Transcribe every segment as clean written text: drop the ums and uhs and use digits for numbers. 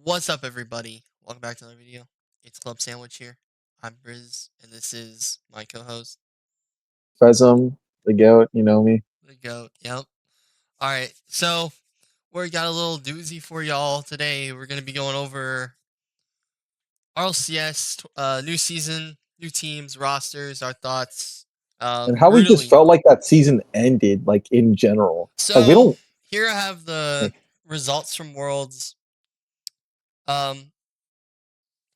What's up, everybody? Welcome back to another video. It's Club Sandwich here. I'm brizZ, and this is my co-host, Fesom, the goat, you know me. the GOAT. Yep. All right, so we got a little doozy for y'all today. We're gonna be going over RLCS, new season, new teams, rosters, our thoughts. And how we just Really. felt like that season ended, like in general. Like we So don't here I have the like results from Worlds. Um,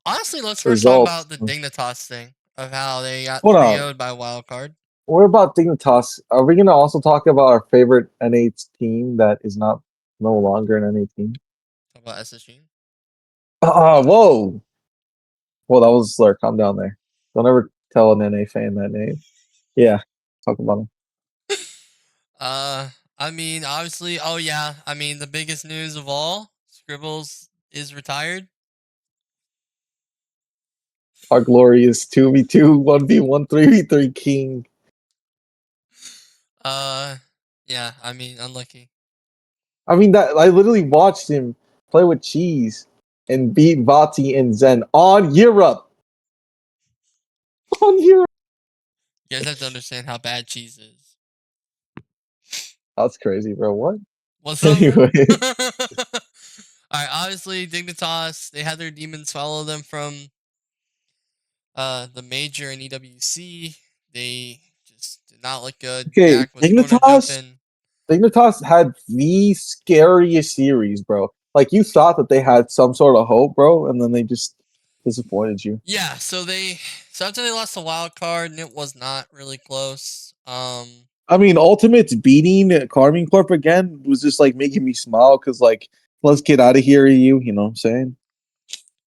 Honestly, let's first talk results. about the Dignitas thing of how they got Hold on. 3-0'd by Wildcard. What about Dignitas? Are we gonna also talk about our favorite NA team that is not no longer an NA team? Talk about SSG. Whoa. Well, that was a slur. Calm down there. Don't ever tell an NA fan that name. Yeah, talk about him. I mean, obviously, oh yeah, I mean, the biggest news of all, Scribbles is retired. Our glorious 2v2, 1v1, 3v3 king. Yeah, I mean, unlucky. I mean that I literally watched him play with Cheese and beat Vati and Zen on Europe. On Europe. You guys have to understand how bad Cheese is. That's crazy, bro. What? What's up, bro? Anyway, Alright, obviously, Dignitas, they had their demons follow them from the major in EWC. They just did not look good. okay, Jack was corner jumping. Dignitas had the scariest series, bro. Like you thought that they had some sort of hope, bro, and then they just disappointed you. Yeah, so after they lost the wild card and it was not really close. I mean, Ultimate's beating Carmine Corp again was just like making me smile because like let's get out of here, you know what I'm saying?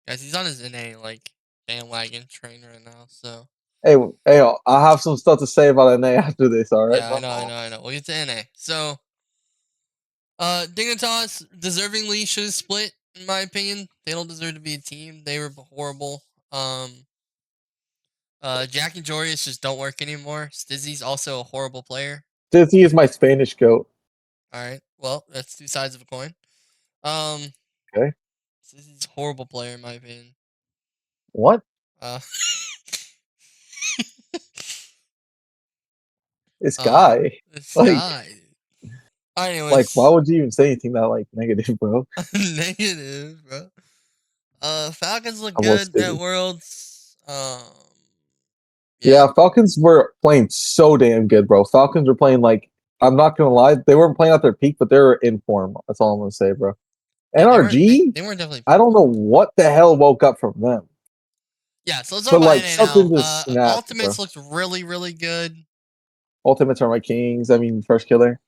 Guys, he's on his NA like bandwagon train right now, so Hey, hey, I have some stuff to say about NA after this, all right? yeah, I know. We'll get to NA. So Dignitas deservingly should have split, in my opinion. They don't deserve to be a team. They were horrible. Jack and Jorius just don't work anymore. Stizzy's also a horrible player. Disney is my Spanish goat. Alright. Well, that's two sides of a coin. Um Okay. Stizzy's a horrible player in my opinion. What? Uh This guy. this Like, guy. why Anyways, would you even say anything that like negative, bro? negative, bro. Falcons look I love good at Stizzy. Worlds. Yeah. Yeah, Falcons were playing so damn good, bro. Falcons were playing like I'm not gonna lie, they weren't playing at their peak, but they were in form. That's all I'm gonna say, bro. Yeah, they weren't NRG, they weren't definitely I don't peaking. know what the hell woke up from them, Yeah, so let's talk but about like NA now. something just snapped, bro. Ultimates looked really, really good. Ultimates are my kings. I mean, first killer,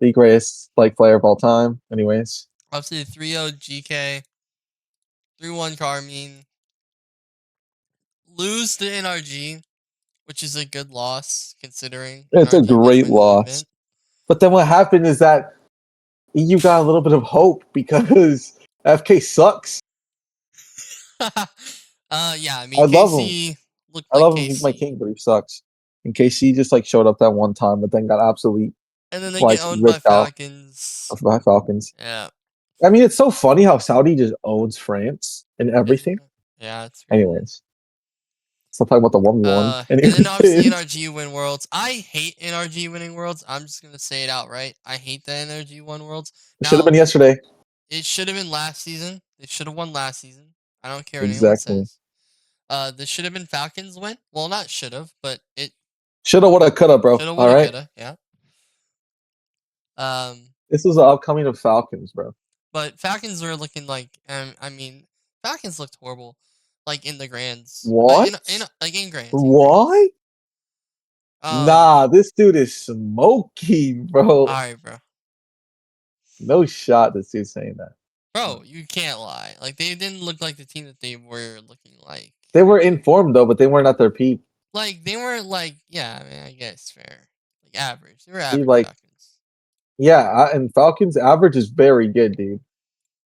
the greatest like player of all time. Anyways, Obviously 3-0 GK, 3-1 Carmine. Lose to NRG, which is a good loss considering it's a NRG was great winning the loss. event. But then what happened is that you got a little bit of hope because FK sucks. Yeah, I mean I love him. KC looked I like love him. He's my KC. king, but he sucks. And KC just like showed up that one time, but then got absolutely And then they like get owned by ripped out Falcons. by Falcons. Yeah. I mean, it's so funny how Saudi just owns France and Yeah. everything. Yeah, it's crazy. Anyways, stop talking about the 1v1. And then obviously Anyways, NRG win Worlds. I hate NRG winning Worlds. I'm just gonna say it outright. I hate that NRG won Worlds. it should have Now been yesterday. it should have been last season. They should have won last season. I don't care what anyone Exactly. says. This should have been Falcons win. Well, not should have, but it Shoulda, woulda, coulda, bro. shoulda, All woulda, right. coulda. Yeah. This is the upcoming of Falcons, bro. But Falcons were looking like, I mean, Falcons looked horrible, like in the grands, What? in grands, in grands. What? Nah, this dude is smoking, bro. All right, bro. No shot this dude's saying that. Bro, you can't lie. Like they didn't look like the team that they were looking like. They were informed though, but they weren't at their peak. Like they weren't like, yeah, I mean, I guess fair. Like average. They were See, average like, Falcons. yeah, and Falcons average is very good, dude.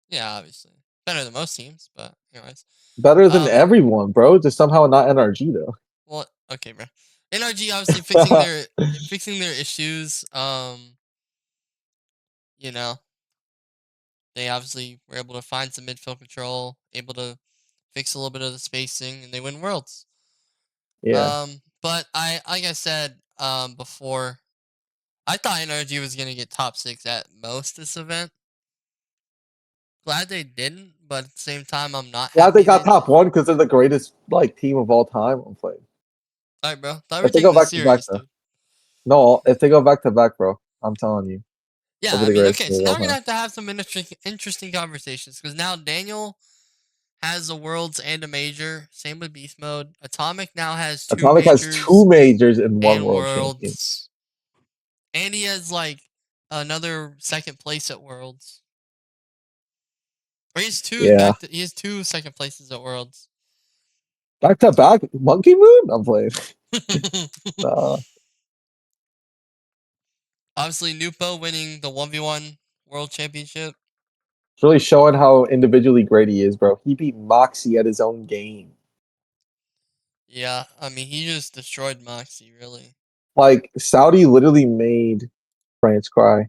Yeah, obviously better than most teams, but anyways. Better than everyone, bro. Just somehow not NRG though. Well, okay, bro. NRG obviously fixing their issues. You know, They obviously were able to find some midfield control, able to fix a little bit of the spacing, and they win worlds. Yeah. But like I said before, I thought NRG was gonna get top 6 at most this event. Glad they didn't, but at the same time, I'm not Yeah, they happy got they top didn't. one because they're the greatest like team of all time on playing. All right, bro. Thought we were If they go taking this back to back serious, though. dude. No, if they go back to back, bro, I'm telling you, Yeah, they'll be I the mean, greatest okay. team So of now all we're gonna time. have to have some interesting conversations because now Daniel has the worlds and a major. Same with beast mode. Atomic now has 2 Atomic has two majors majors and one and world champion. worlds, and he has like another second place at worlds. Or he has two Yeah. back. He has 2 second places at worlds. Back to back Monkey Moon? I'm playing. Uh, Obviously, Nupo winning the 1v1 world championship. it's really showing how individually great he is, bro. He beat Moxie at his own game. Yeah, I mean, he just destroyed Moxie, really. Like Saudi literally made France cry.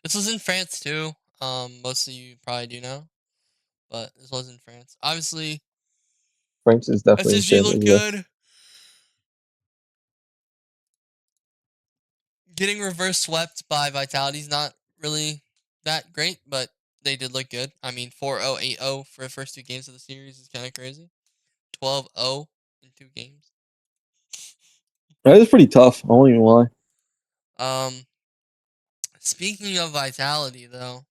This was in France too. Most of you probably do know, but this was in France. Obviously, France is definitely in SSG looked championship. good. Getting reverse swept by Vitality's not really that great, but they did look good. I mean, 4-0, 8-0 for the first 2 games of the series is kind of crazy. 12-0 in 2 games. That is pretty tough. I won't even lie. Um, Speaking of Vitality, though,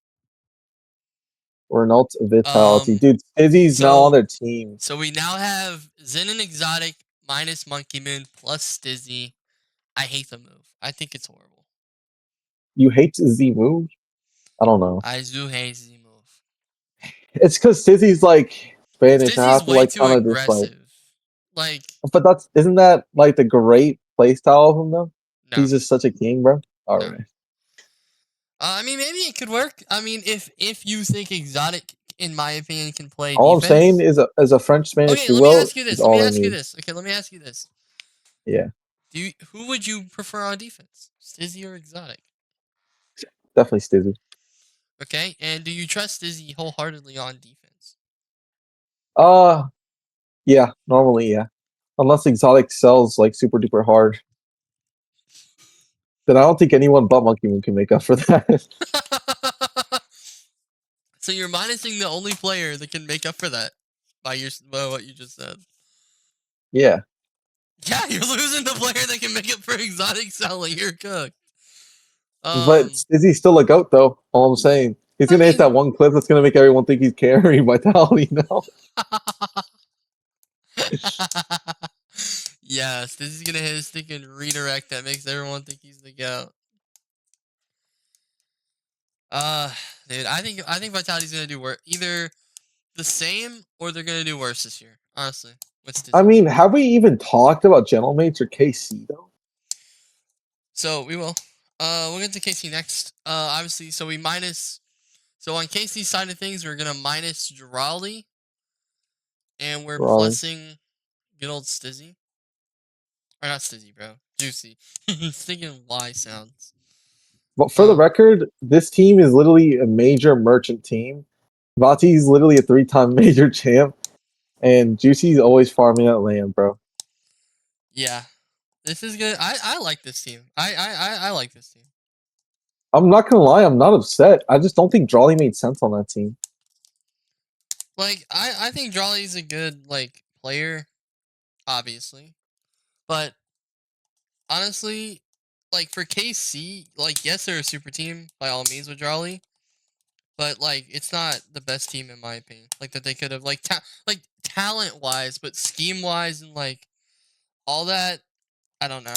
Renault Vitality. um, Dude, Izzy's now on so their team. so we now have Zen and Exotic minus Monkey Moon plus Stizzy. I hate the move. I think it's horrible. You hate Z move? I don't know. I do hate the move. It's because Izzy's like Spanish and I Stizzy's have to way like too kind of just like. aggressive. Like, But that's isn't that like the great play style of him though? no, He's just such a king, bro. All no. right. I mean, maybe it could work. I mean, if you think Exotic, in my opinion, can play All I'm saying defense. is, as a French Spanish Okay, let me duo, ask you is this. Let me all they ask you need. this. Okay, let me ask you this. Yeah, Who would you prefer on defense, Stizzy or Exotic? definitely Stizzy. Okay, and do you trust Stizzy wholeheartedly on defense? Uh, yeah, normally, yeah. Unless Exotic sells like super duper hard, then I don't think anyone but Monkey Moon can make up for that. So you're minusing the only player that can make up for that by what you just said. Yeah, Yeah, you're losing the player that can make up for Exotic selling. You're cooked. but Um, Stizzy's still a goat though. All I'm saying, he's I gonna hit that mean, one clip that's gonna make everyone think he's carrying Vitality now. yes, this is gonna hit a stinking redirect that makes everyone think he's the goat. Uh, Dude, I think Vitality's gonna do worse. Either the same or they're gonna do worse this year. Honestly, with I Stizzy. mean, have we even talked about Gentlemates or KC though? So we will. We'll get to KC next. Obviously, so we minus. So on KC's side of things, we're gonna minus Giraldi, and we're Raleigh. plussing good old Stizzy. Or not Stizzy, bro. Juicy. Thinking Y sounds. But for the Um, record, this team is literally a major merchant team. Vati's literally a three-time major champ, and Juicy's always farming out land, bro. yeah. This is good. I like this team. I like this team. I'm not gonna lie, I'm not upset. I just don't think Drawley made sense on that team. Like I think Jolly's a good like player, obviously. But honestly, like for KC, like yes, they're a super team by all means with Jolly. But like it's not the best team in my opinion. Like that they could have like like talent wise, but scheme wise and like all that, I don't know.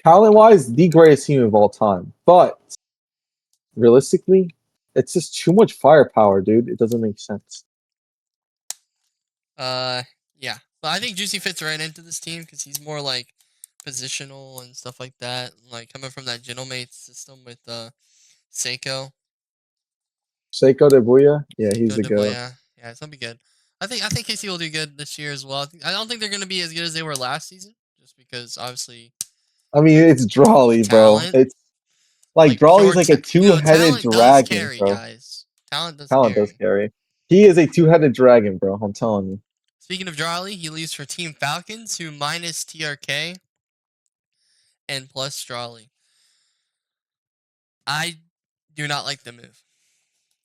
Talent-wise, the greatest team of all time. But realistically, it's just too much firepower, dude. It doesn't make sense. Uh yeah. But I think Juicy fits right into this team because he's more like positional and stuff like that. Like coming from that Gentlemate system with Seiko. Seiko de Buya, yeah, he's Seiko the de go. Boya. Yeah, it's gonna be good. I think KC will do good this year as well. I don't think they're gonna be as good as they were last season, just because obviously I mean, like it's the Drawley, bro. talent, It's like like pure Drawley's like a two-headed talent does dragon, carry bro. guys. Talent does Talent does carry. carry. He is a two-headed dragon, bro. I'm telling you. Speaking of Drawley, he leaves for Team Falcons, who minus TRK and plus Drawley. I do not like the move.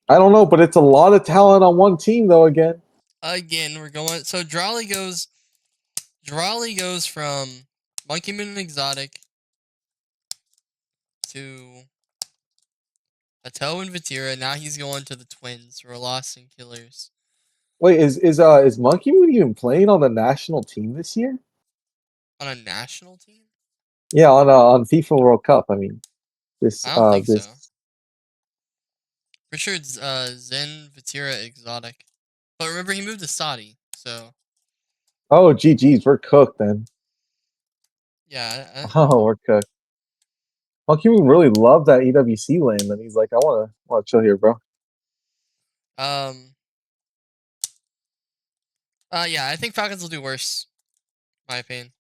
I don't know, but it's a lot of talent on one team, though. Again, We're going. So Drawley goes from Monkey Moon Exotic to Ato and Vatira. Now he's going to the Twins, who are Lost and Killers. wait, is Monkey Moon even playing on the national team this year? On a national team? Yeah, on FIFA World Cup. I mean, this I don't think so. this. For sure it's Zen Vatira Exotic. But remember, he moved to Saudi, so Oh, GG's, we're cooked then. yeah. Oh, we're cooked. Monkey Moon really loved that EWC lane. Then he's like, I wanna chill here, bro. Um. Yeah, I think Falcons will do worse. My opinion.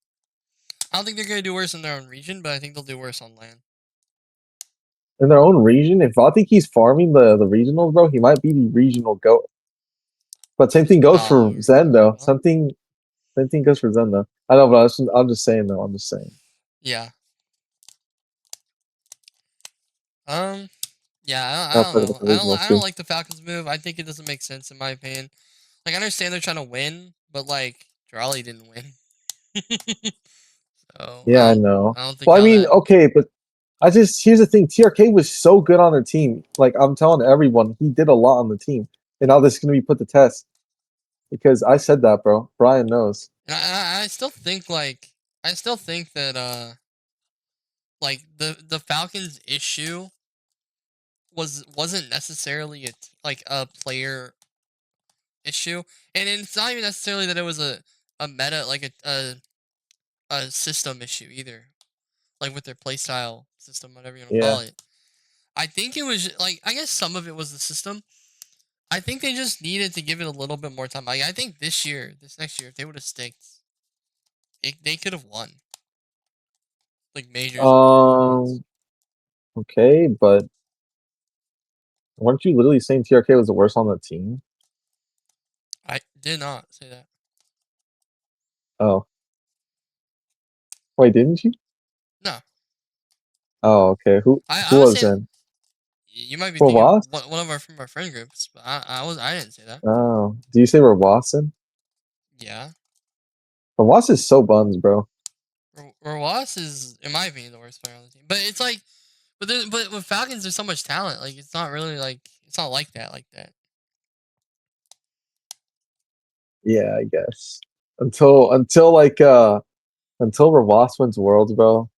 I don't think they're gonna do worse in their own region, but I think they'll do worse on land. In their own region, if I think he's farming the regionals, bro, he might be the regional goat. But same thing goes for No, Zen though. well, Same thing goes for Zen though. I know, but I'm just saying though. I'm just saying. yeah. Um. Yeah, I Not don't for the know. regionals I don't too. like the Falcons move. I think it doesn't make sense in my opinion. Like I understand they're trying to win, but like Drawley didn't win. So Yeah, I know. I don't think Well, I how mean, that okay, but here's the thing. TRK was so good on their team. Like I'm telling everyone, he did a lot on the team, and now this is gonna be put to test because I said that, bro. Brian knows. and I still think that like the Falcons issue wasn't necessarily like a player issue, and it's not even necessarily that it was a meta like a system issue either, like with their playstyle system, whatever you want to Yeah. call it. I think it was like I guess some of it was the system. I think they just needed to give it a little bit more time. Like I think this next year, if they would have sticked, they could have won like majors and tournaments. Um. Okay, but weren't you literally saying TRK was the worst on the team? I did not say that. Oh, wait, didn't you? No, Oh, okay. Who I was was saying then? you might be For thinking of was? one of our from our friend groups, but I didn't say that. Oh, do you say Rawasson? Yeah, Rawas is so buns, bro. Roas is in my opinion the worst player on the team. But it's like, but with Falcons there's so much talent. Like it's not really like it's not like that like that. Yeah, I guess. Until Rawas wins Worlds, bro.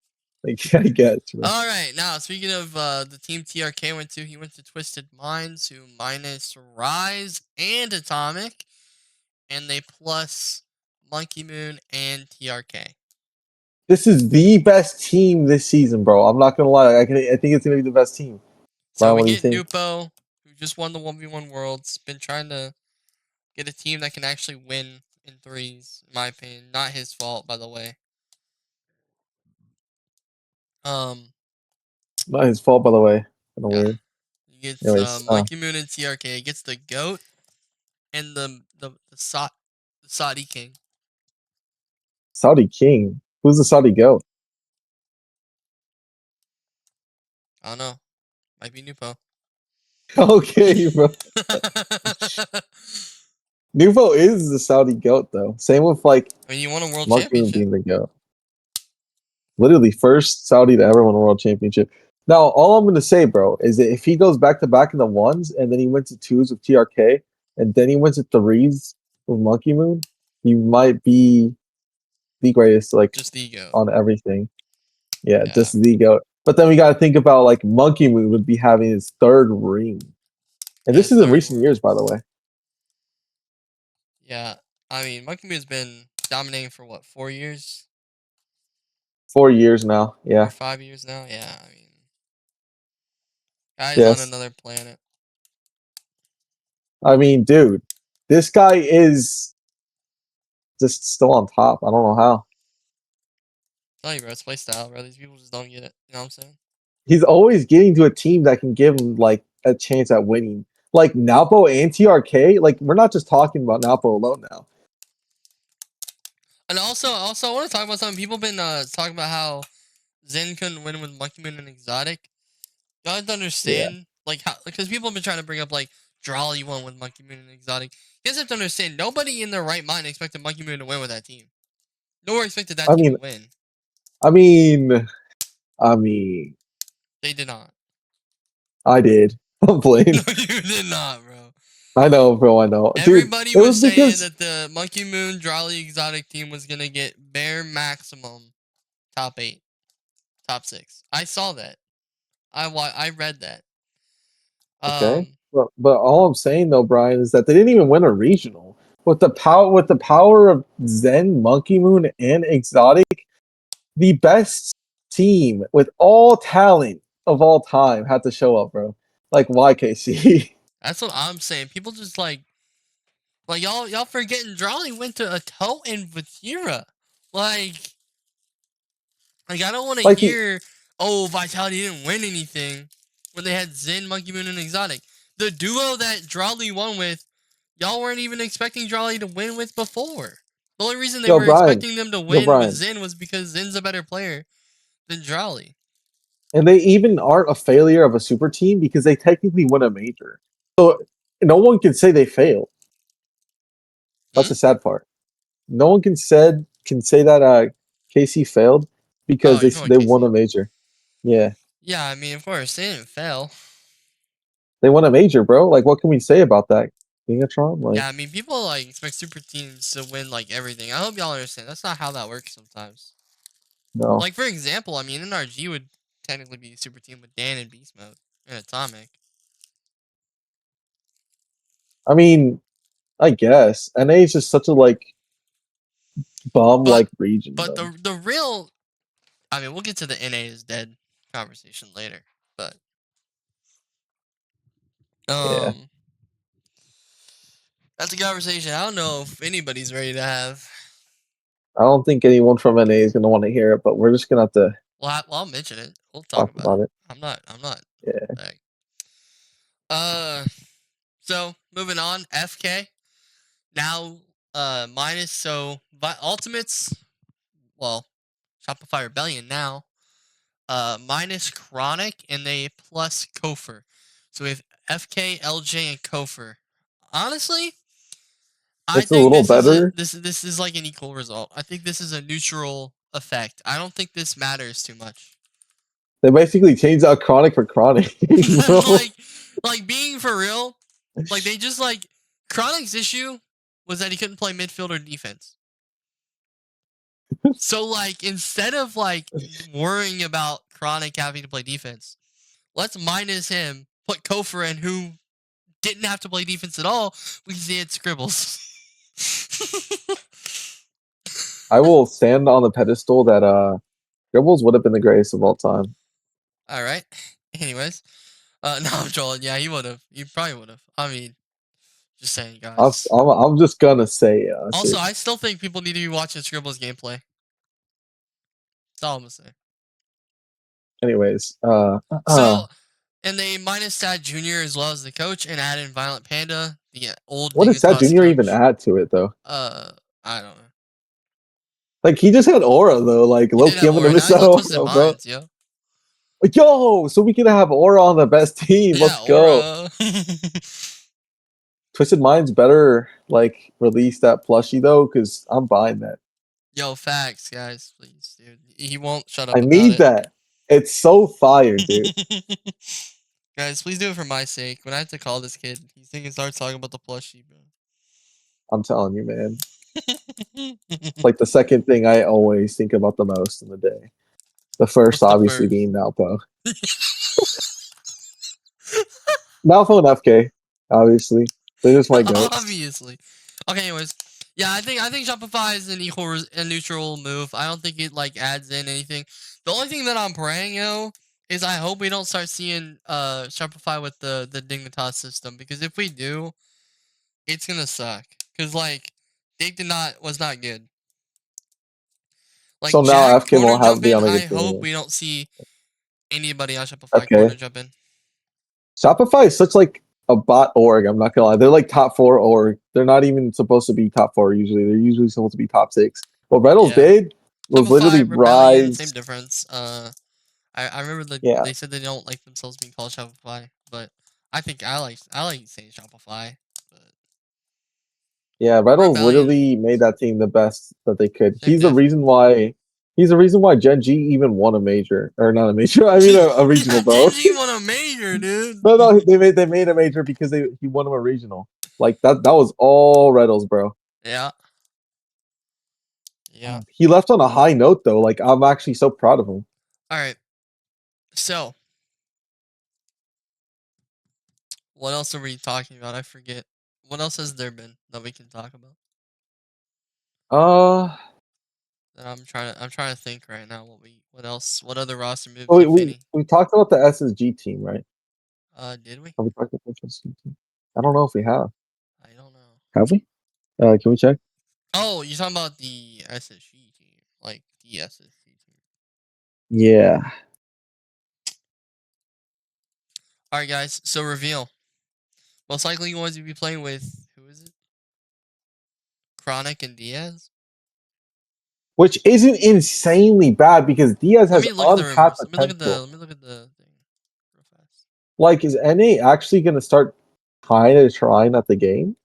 Like I guess, bro. All right, now speaking of the team TRK went to, he went to Twisted Minds, who minus Rise and Atomic, and they plus Monkey Moon and TRK. This is the best team this season, bro. I'm not gonna lie. I think it's gonna be the best team. So Brian, we what do you get think? Nupo, who just won the 1v1 Worlds, been trying to get a team that can actually win in threes, in my opinion. Not his fault, by the way. Um, Not his fault, by the way. Kind of yeah. weird. He gets Anyways, Monkey Moon and TRK. He gets the GOAT and the Saudi King. Saudi King. Who's the Saudi goat? I don't know. Might be Nupo. Okay, bro. Nuvo is the Saudi goat, though. Same with like I mean, you won a world Monkey championship. being the goat. Literally, first Saudi to ever win a world championship. Now, all I'm gonna say, bro, is that if he goes back to back in the ones, and then he went to twos with TRK, and then he went to threes with Monkey Moon, he might be the greatest, like Just the GOAT. on everything. Yeah, Yeah. just the goat. But then we gotta think about like Monkey Moon would be having his third ring, and Yeah, this his is in third recent years, by the worlds. way. Yeah. I mean, Monkey Moon's been dominating for what, 4 years? 4 years now. Or Yeah. 5 years now? Yeah, I mean, guy's on Yes. another planet. I mean, dude, this guy is just still on top. I don't know how. Tell you, bro, it's play style, bro. These people just don't get it. You know what I'm saying? He's always getting to a team that can give him like a chance at winning. like Napo and TRK, like we're not just talking about Napo alone now. And also, I want to talk about something. People been talking about how Zen couldn't win with Monkey Moon and Exotic. Y'all have to understand, like, how, because people have been trying to bring up, like, Drawley won with Monkey Moon and Exotic. You guys have to understand, nobody in their right mind expected Monkey Moon to win with that team. No one expected that I team mean, to win. I mean, I mean, They did not. I did. I'm No, playing. you did not, bro. I know, bro. I know, dude. Everybody It was was saying because that the Monkey Moon Drawley Exotic team was gonna get bare maximum top 8, top 6. I saw that. I read that. okay, but all I'm saying though, Brian, is that they didn't even win a regional with the power of Zen, Monkey Moon, and Exotic. The best team with all talent of all time had to show up, bro. Like YKC. That's what I'm saying. People just like y'all forgetting Drawley went to a toe and Vatira. Like I don't want to like the hear, oh, Vitality didn't win anything when they had Zen, Monkey Moon, and Exotic. The duo that Drawley won with, y'all weren't even expecting Drawley to win with before. The only reason they yo were Brian, expecting them to yo win with Brian, Zen was because Zen's a better player than Drawley. and they even aren't a failure of a super team because they technically won a major. So no one can say they failed. That's Hmm? the sad part. No one can say that KC failed because Oh, you know what, they won Casey? a major. Yeah, Yeah, I mean, of course, they didn't fail. they won a major, bro. Like, what can we say about that? Gigatron, like, Yeah, I mean, people like expect super teams to win like everything. I hope y'all understand. That's not how that works sometimes. no. Like for example, I mean, NRG would technically be a super team with Dan and Beast Mode and Atomic. I mean, I guess NA is just such a like bum But like region, but though. the real, I mean, we'll get to the NA is dead conversation later. But Yeah, um, that's a conversation I don't know if anybody's ready to have. I don't think anyone from NA is gonna want to hear it, but we're just gonna have to Well, I'll mention it. We'll talk talk about about it. it. I'm not. Yeah, Like, so moving on, FK now minus ultimates. Well, Shopify Rebellion now minus Chronic and they plus Kofor. So we have FK, LJ, and Kofor. Honestly, I it's a think little better. this is like an equal result. I think this is a neutral effect. I don't think this matters too much. They basically changed out chronic for chronic, bro. like being for real, like they just like Chronic's issue was that he couldn't play midfield or defense. So like instead of like worrying about Chronic having to play defense, let's minus him, put Kofor in who didn't have to play defense at all because he had Scribbles. I will stand on the pedestal that Dribbles would have been the greatest of all time. All right. Anyways, no, I'm trolling. Yeah, he would have. He probably would have. I mean, just saying, guys. I'm just gonna say Also, shit. I still think people need to be watching Scribbles gameplay. That's all I'm gonna say. Anyways, So, and they minus Sad Junior as well as the coach and add in Violent Panda, the old what does that Dignitas junior even coach. add to it though? I don't know. Like he just had aura though. Like He low did key, have I'm gonna aura. Now miss he's that on Twisted aura, bro. Minds, yo. Like, yo, so we can have aura on the best team. Yeah, Let's go. aura. Twisted Minds better like release that plushie though, because I'm buying that. Yo, facts, guys, please, dude. He won't shut I up about need it. that. It's so fire, dude. Guys, please do it for my sake. When I have to call this kid, he's thinking start talking about the plushie, bro. I'm telling you, man. Like the second thing I always think about the most in the day. The first What's the obviously first? being Malpo. Malpo and FK, obviously. They're just my goats. Obviously. Okay, anyways. Yeah, I think Shopify is an a neutral move. I don't think it like adds in anything. The only thing that I'm praying, is I hope we don't start seeing Shopify with the Dignitas system because if we do, it's gonna suck. Cause like was not good. Like So now Jack FK corner won't have jump be in. on a I good team hope anymore. we don't see anybody on Shopify corner Okay. jump in. Shopify is such like a bot org. I'm not gonna lie. They're like top 4 org. They're not even supposed to be top 4 usually. They're usually supposed to be top 6. What Reynolds Yeah. did was Shopify literally Rebellion, same rise. difference. I remember that Yeah, they said they don't like themselves being called Shopify, but I think I like saying Shopify. But yeah. Reynolds Rebellion, literally made that team the best that they could. same He's the diff. reason why. He's the reason why Gen G even won a major, or not a major. I mean a regional, Yeah, bro. Genji won a major, dude. No, no, they made a major because he won him a regional. Like that was all Reynolds, bro. Yeah, yeah. He left on a high note though. Like I'm actually so proud of him. All right. So, what else are we talking about? I forget. What else has there been that we can talk about? Uh, That I'm trying to think right now. What else? What other roster moves, oh, if any? we talked about the SSG team, right? Did we? Have we talked about the SSG team? I don't know if we have. I don't know. Have we? Can we check? Oh, you're talking about the SSG team, like the SSG team. Yeah. All right, guys. So reveal. Most likely you want to be playing with who is it? Chronic and Diaz. Which isn't insanely bad because Diaz Let has me look at the untapped rumors. Let me look at the. potential. Let me look at the thing real fast. Like, is NA actually going to start kind of trying at the game?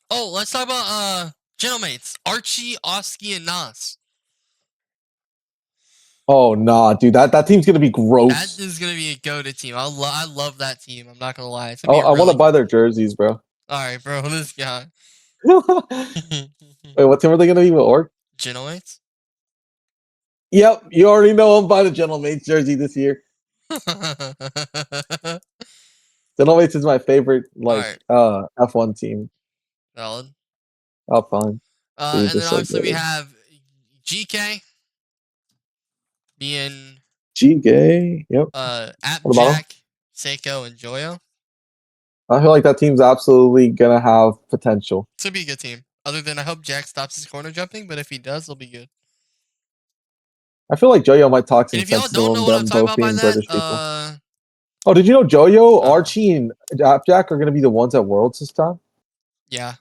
Oh, let's talk about gentlemates. Archie, Oski, and Nas. Oh, nah, dude. That team's going to be That gross. is gonna be a go-to team. I love that team. I'm not gonna lie. It's gonna Oh, be a I want to really buy good their team. jerseys, bro. All right, bro. This guy. Wait, what team are they going to be with Orc? Gentlemates. Yep, you already know I'm buying a Gentleman's jersey this year. All Gentleman's is my favorite, right, like, F1 team. valid. Oh, fine. Dude, And they're then so obviously we good. have GK being G Gay. Yep. What about them? Appjack, Seiko, and Joyo. I feel like that team's absolutely gonna have potential. It's gonna be a good team. Other than I hope Jack stops his corner jumping, but if he does, they'll be good. I feel like Joyo might talk And some if y'all sense into don't know them, what I'm them talking both about by being that, British people. Oh, did you know Joyo, no, Archie, and Appjack are gonna be the ones at Worlds this time? yeah,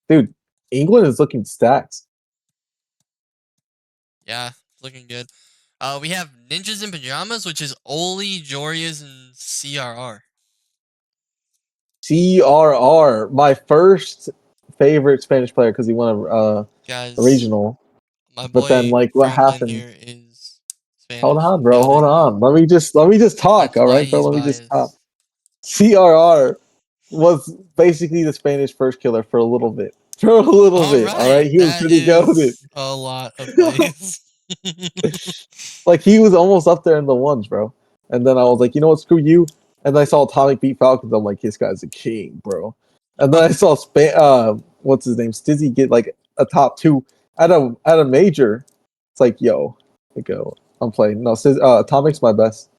Dude, England is looking stacked. yeah, it's looking good. We have Ninjas in Pajamas, which is Oli, Jorias, and CRR. CRR, my first favorite Spanish player because he won a Guys, regional. my But then, boy like, what Franklin happened? here is Hold Spanish, on, if bro. y'all Hold didn't know. on. Let me just talk. That's All why right, bro. he's Let me just talk. biased. CRR was basically the Spanish first killer for a little bit. For a little All bit, all right, right. He was that pretty goaded. is a lot of bias. Like he was almost up there in the ones, bro. And then I was like, you know what? Screw you. And then I saw Atomic beat Falcons. I'm like, this guy's a king, bro. And then I saw what's his name, Stizzy get like a top 2 at a major. It's like, yo, I go. I'm playing. No, Atomic's my best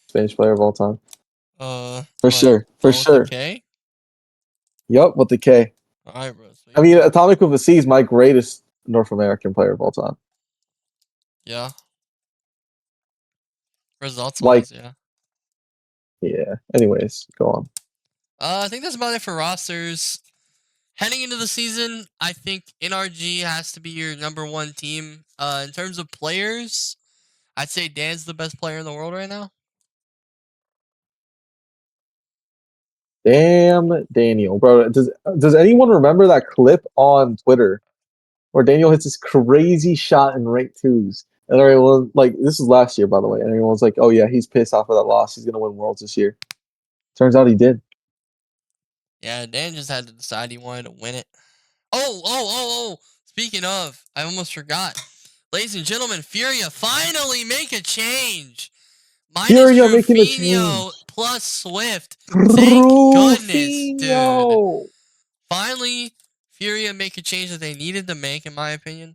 Spanish player of all time. For like sure. the For one with the sure. K. Yup, with the K. All right, bro. I Sweet. mean, Atomic with a C is my greatest North American player of all time. Yeah. Results Like, wise, yeah. yeah. Anyways, go on. I think that's about it for rosters. Heading into the season, I think NRG has to be your number one team. In terms of players, I'd say Dan's the best player in the world right now. Damn, Daniel, bro. Does anyone remember that clip on Twitter where Daniel hits this crazy shot in ranked twos? And everyone like this is last year, by the way. And everyone's like, "Oh yeah, he's pissed off of that loss. He's gonna win Worlds this year." Turns out he did. Yeah, Dan just had to decide he wanted to win it. Oh. Speaking of, I almost forgot. Ladies and gentlemen, Furia finally make a change. Minus Furia making the Rufinho change. plus Swift. Thank goodness, dude. Rufino. Finally, Furia make a change that they needed to make, in my opinion.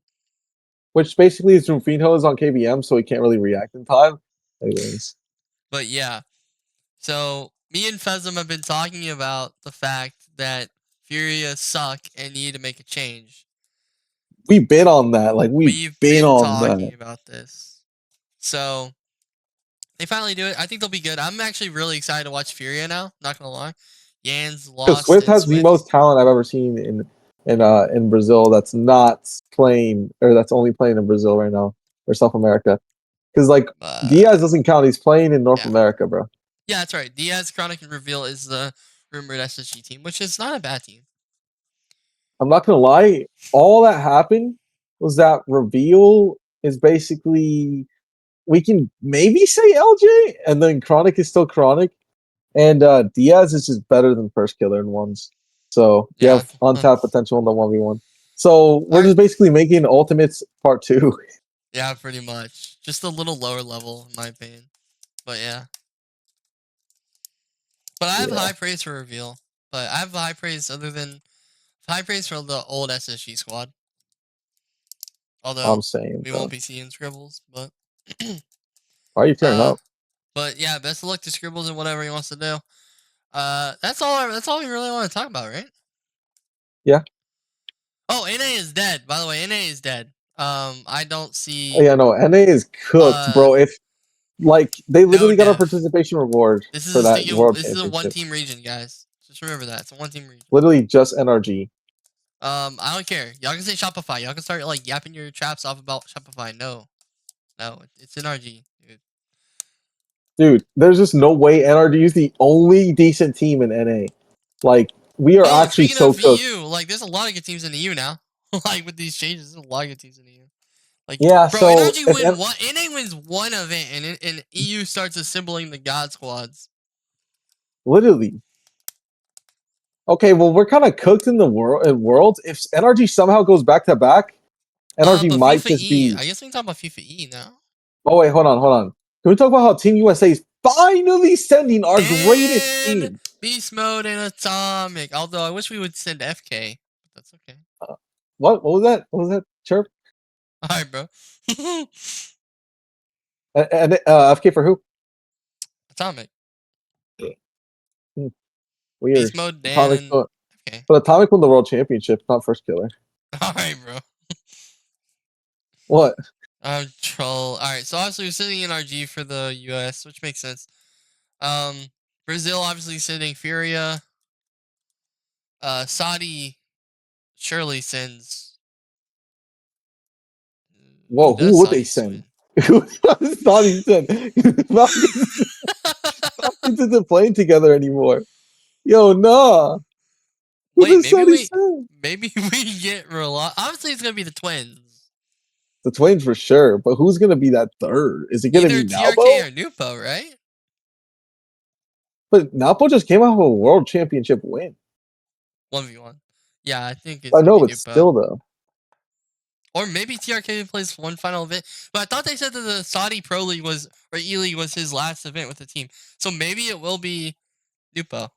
Which basically is Rufino is on KBM, so he can't really react in time. Anyways, But yeah, so me and Fesom have been talking about the fact that Furia suck and need to make a change. we've been on that. Like We've been been on that. talking about this. So they finally do it. I think they'll be good. I'm actually really excited to watch Furia now. Not gonna lie. Yans Because lost Swift and has the Swift. most talent I've ever seen in Brazil. That's not playing, or that's only playing in Brazil right now or South America. Because like Diaz doesn't count. He's playing in North Yeah. America, bro. Yeah, that's right. Diaz, Chronic, and Reveal is the rumored SSG team, which is not a bad team. I'm not gonna lie. All that happened was that reveal is basically we can maybe say LJ, and then Chronic is still Chronic, and Diaz is just better than First Killer in ones. So you Yeah. have untapped potential in the 1v1. So we're Alright. just basically making Ultimates Part 2. Yeah, pretty much. Just a little lower level, in my opinion. But yeah. But I have Yeah, high praise for Reveal. But I have high praise high praise for the old SSG squad. Although I'm saying, we won't bro. be seeing Scribbles, but Why are you tearing uh up? but yeah, best of luck to Scribbles and whatever he wants to do. That's all we really want to talk about, right? Yeah. Oh, NA is dead. By the way, NA is dead. I don't see Yeah, no, NA is cooked, bro. If like they no literally got a def. participation reward This for is that world this is a one championship. team region, guys. Just remember that. It's a one team region. Literally just NRG. I don't care. Y'all can say Shopify. Y'all can start like yapping your traps off about Shopify. No. No, it's an RG, dude. Dude, there's just no way NRG is the only decent team in NA. Like, we are Oh, actually speaking so of cooked. EU, like there's a lot of good teams in the EU now. Like with these changes, there's a lot of good teams in the EU. Like, Yeah, bro, so NRG if win one. NA wins one event, and EU starts assembling the God squads. literally. Okay, well, we're kind of cooked in the world. If NRG somehow goes back to back, NRG But might FIFA just E. be. I guess we can talk about FIFA E now. Oh wait, hold on. Can we talk about how Team USA is finally sending our greatest And team? Beast Mode and Atomic. Although I wish we would send FK. But that's okay. What? What was that? What was that? Chirp? Alright, bro. And FK for who? Atomic. Hmm, Beast weird. Mode, Dan, Atomic, and FK. but Atomic won the world championship, not First Killer. Alright, bro. What? I'm troll. Alright, so obviously we're sitting in RG for the US, which makes sense. Brazil obviously sending Furia. Saudi surely sends. Who Whoa, who does would they Saudi send? swin? Who thought he said Falcons isn't playing together anymore. Yo, nah. Who Wait, does Saudi send? maybe we get obviously it's gonna be the twins. The Twins for sure, but who's gonna be that third? Is it gonna Either be TRK Nalbo? or Nupo, right? But Nalbo just came out of a world championship win. 1v1. Yeah, I think it's I gonna know, be but Nupo. still though. Or maybe TRK plays one final event. But I thought they said that the Saudi Pro League was or E League was his last event with the team. So maybe it will be Nupo.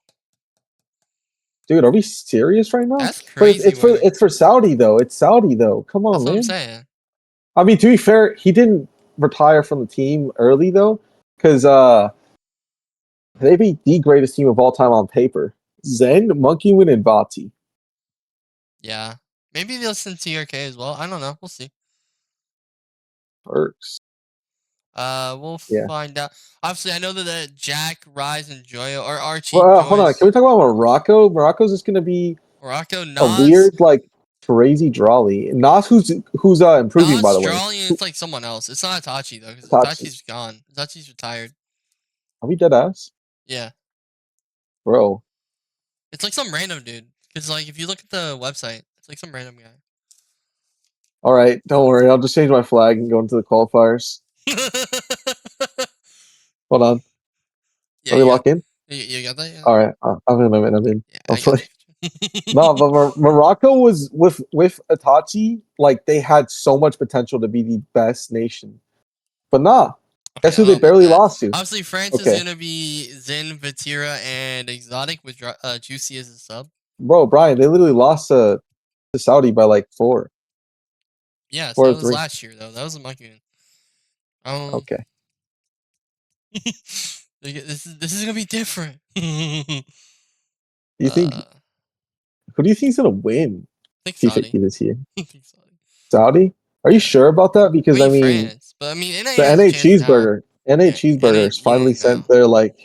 Dude, are we serious right now? That's But crazy work. it's for Saudi though. It's Saudi though. Come That's on, what I'm man. saying. I mean, to be fair, he didn't retire from the team early though, because they beat the greatest team of all time on paper. Zen, Monkeyman, and Vati. Yeah. Maybe they'll send TRK as well. I don't know. We'll see. Perks. We'll Yeah. find out. Obviously, I know that Jack, Rise, and Joyo or Archie, Well, hold on. Can Joyce, we talk about Morocco? Morocco's just gonna be Morocco, a Nas, weird, like, crazy drawly. Nas, who's improving by Nas, the way. Strawley, and it's like someone else. It's not Itachi though, because Itachi. Itachi's gone. Itachi's retired. Are we dead ass, Yeah, bro? it's like some random dude. Because like if you look at the website, it's like some random guy. All right, don't worry. I'll just change my flag and go into the qualifiers. Hold on. Yeah, Are we you got locked in? you got that. Yeah, All right. I'm in. I'm in. I'm in. yeah, I got Hopefully. you. No, but Morocco was with Itachi. Like they had so much potential to be the best nation, but nah. Okay, Guess I who don't know they about barely that. lost to? Obviously, France is Okay, gonna be Zen, Vatira, and Exotic with Juicy as a sub. bro, Brian. They literally lost to Saudi by like Yes, four that to was three. last year though. That was a monkey. Um, Okay. this is gonna be different. Do you think I who do you think is gonna win think FIFA Saudi. E this year? I think Saudi. Saudi? Are you sure about that? Because I mean, France, but I mean, NA the has a NA chance now. cheeseburger, NA Yeah, NA, cheeseburgers NA finally no. sent their like,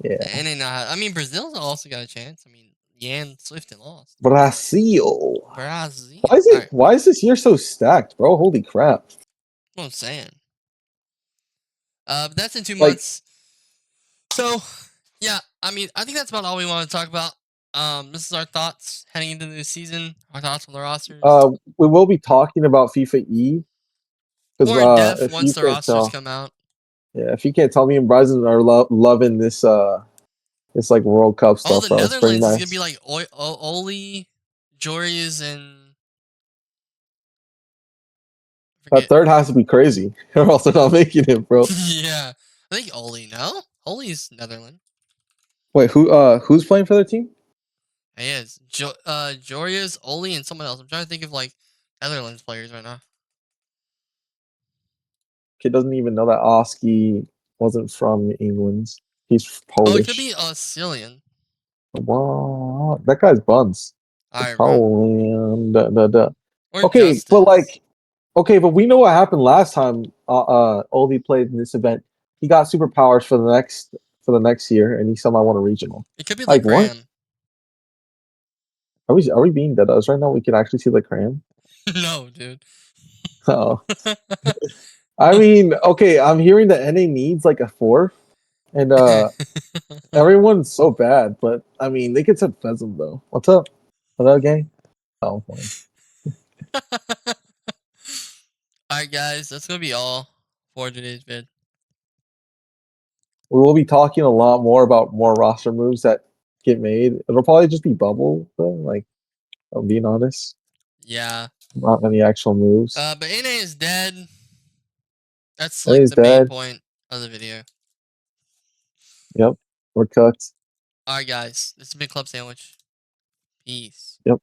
yeah, Yeah, NA not. I mean, Brazil's also got a chance. I mean, Yan Swift and lost. Brazil. Brazil. Why is All it? right, Why is this year so stacked, bro? Holy crap! what I'm saying. But that's in 2 Like, months. So, yeah, I mean, I think that's about all we want to talk about. This is our thoughts heading into the season. Our thoughts on the rosters. we will be talking about FIFA E because More in depth if once you the can't rosters tell, come out. yeah, if you can't tell, me and Bryson are loving this this like World Cup Oh, stuff, the bro. It's pretty Netherlands is gonna be nice. like Oli, Joris, and I That forget. third has to be crazy, or else they're not making it, bro. Yeah, I think Oli. No, Oli's Netherlands. Wait, who's playing for their team? He is. Jorius, Oli, and someone else. I'm trying to think of like Netherlands players right now. Kid doesn't even know that Oski wasn't from England. He's Oh, it could Polish. be Cillian. What? That guy's buns. All right, bro. Poland. Da. Or Okay, but Justice. like, okay, but we know what happened last time. Oldie played in this event. He got superpowers for the next year, and he somehow won a regional. It could be Like like what? Ram. Are we being dead us right now? We can actually see the cram. No, dude. Oh, I mean, okay. I'm hearing that NA needs like a fourth, and everyone's so bad. But I mean, they could send Fesom though. What's up? What up, gang? Oh, fine. Alright, guys. That's going to be all for today's vid. We will be talking a lot more about more roster moves that get made. It'll probably just be bubble though. Like, I'm being honest, Yeah. not any actual moves. But NA is dead. That's NA like is the main dead. point of the video. Yep, we're cooked. Alright, guys. This has been Club Sandwich. Peace. Yep.